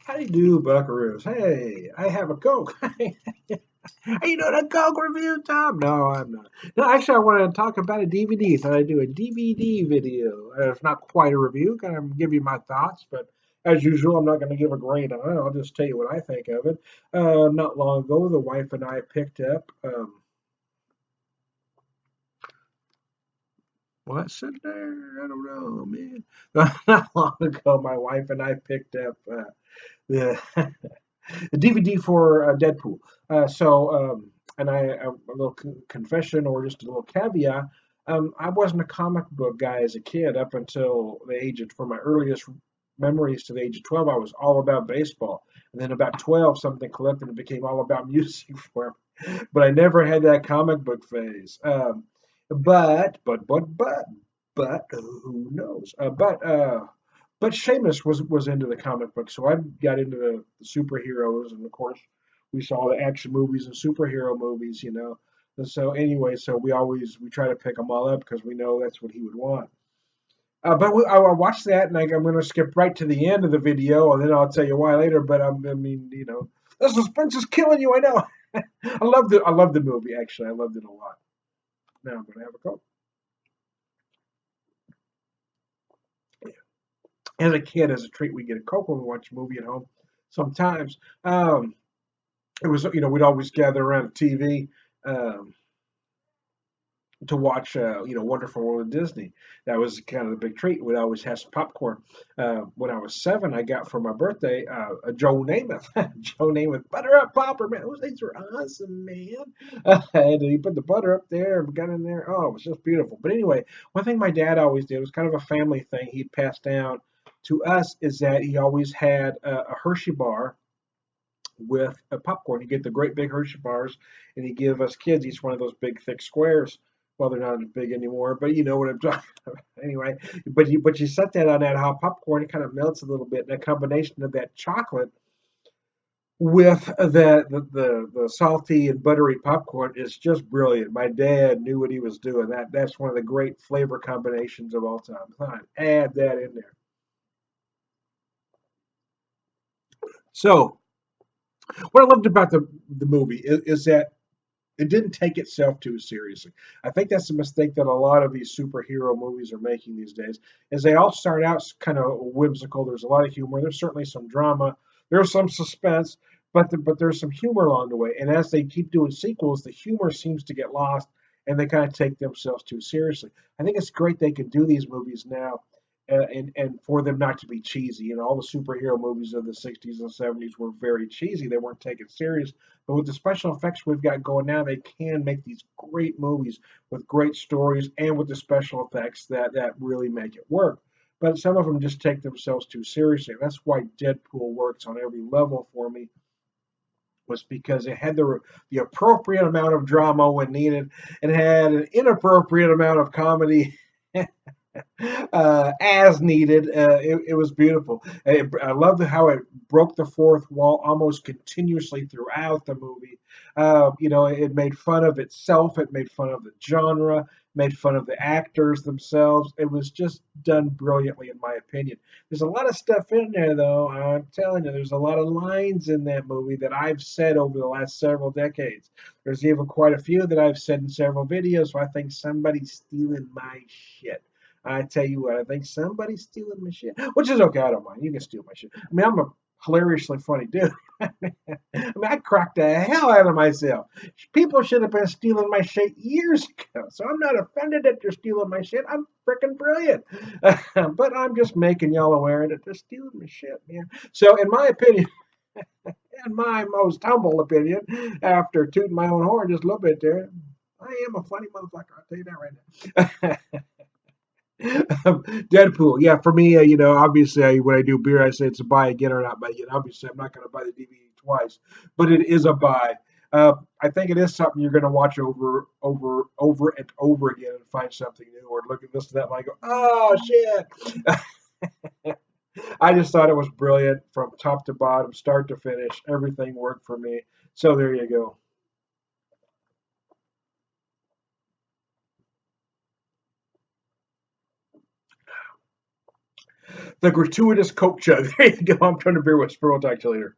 How do you do, Buckaroos? Hey, I have a Coke. Are you doing a Coke review, Tom? No, I'm not. No, actually, I wanted to talk about a DVD. Thought I'd do a DVD video. It's not quite a review. Kind of give you my thoughts, but as usual, I'm not going to give a grade on it. I'll just tell you what I think of it. Not long ago, the wife and I picked up. What's in there? I don't know, man. Not long ago, my wife and I picked up the the DVD for Deadpool. And a little confession or just a little caveat. I wasn't a comic book guy as a kid up until the age of, for my earliest memories to the age of 12, I was all about baseball. And then about 12, something clicked and it became all about music for me. But I never had that comic book phase. But, who knows? But Seamus was into the comic book, so I got into the superheroes, and of course, we saw the action movies and superhero movies, you know. And so anyway, so we try to pick them all up because we know that's what he would want. I watched that, and I'm going to skip right to the end of the video, and then I'll tell you why later. But I mean, you know, the suspense is killing you. I know. I love the movie. Actually, I loved it a lot. Now I'm going to have a Coke. As a kid, as a treat, we get a Coke when we watch a movie at home. Sometimes it was, you know, we'd always gather around the TV um, to watch, you know, Wonderful World of Disney. That was kind of the big treat. We'd always have some popcorn. When I was 7, I got for my birthday a Joe Namath, Joe Namath butter up popper, man. Those things were awesome, man. And he put the butter up there and got in there. Oh, it was just beautiful. But anyway, one thing my dad always did was kind of a family thing. He'd pass down to us is that he always had a Hershey bar with a popcorn. You get the great big Hershey bars, and you give us kids each one of those big thick squares. Well, they're not as big anymore, but you know what I'm talking about. Anyway, but you set that on that hot popcorn, it kind of melts a little bit, and a combination of that chocolate with the salty and buttery popcorn is just brilliant. My dad knew what he was doing. That's one of the great flavor combinations of all time. Fine, add that in there. So what I loved about the movie is that it didn't take itself too seriously. I think that's a mistake that a lot of these superhero movies are making these days. Is they all start out kind of whimsical. There's a lot of humor. There's certainly some drama. There's some suspense, but there's some humor along the way. And as they keep doing sequels, the humor seems to get lost, and they kind of take themselves too seriously. I think it's great they can do these movies now. And for them not to be cheesy, you know, all the superhero movies of the 60s and 70s were very cheesy. They weren't taken serious, but with the special effects we've got going now, they can make these great movies with great stories and with the special effects that really make it work. But some of them just take themselves too seriously. That's why Deadpool works on every level for me, was because it had the appropriate amount of drama when needed, and had an inappropriate amount of comedy as needed. It was beautiful. I loved how it broke the fourth wall almost continuously throughout the movie. You know, it made fun of itself. It made fun of the genre. Made fun of the actors themselves. It was just done brilliantly, in my opinion. There's a lot of stuff in there, though. I'm telling you, there's a lot of lines in that movie that I've said over the last several decades. There's even quite a few that I've said in several videos. So I think somebody's stealing my shit. I tell you what, I think somebody's stealing my shit, which is okay. I don't mind. You can steal my shit. I mean, I'm a hilariously funny dude. I mean, I cracked the hell out of myself. People should have been stealing my shit years ago. So I'm not offended that they're stealing my shit. I'm freaking brilliant. But I'm just making y'all aware that they're stealing my shit, man. So, in my opinion, in my most humble opinion, after tooting my own horn just a little bit there, I am a funny motherfucker. I'll tell you that right now. Deadpool, yeah, for me, you know, obviously, when I do beer, I say it's a buy again or not buy again. Obviously, I'm not going to buy the DVD twice, but it is a buy. I think it is something you're going to watch over and over again and find something new, or look at this and that, and I go, oh shit! I just thought it was brilliant from top to bottom, start to finish. Everything worked for me. So there you go. The gratuitous Coke chug. There you go. I'm trying to beer whisper. We'll talk to you later.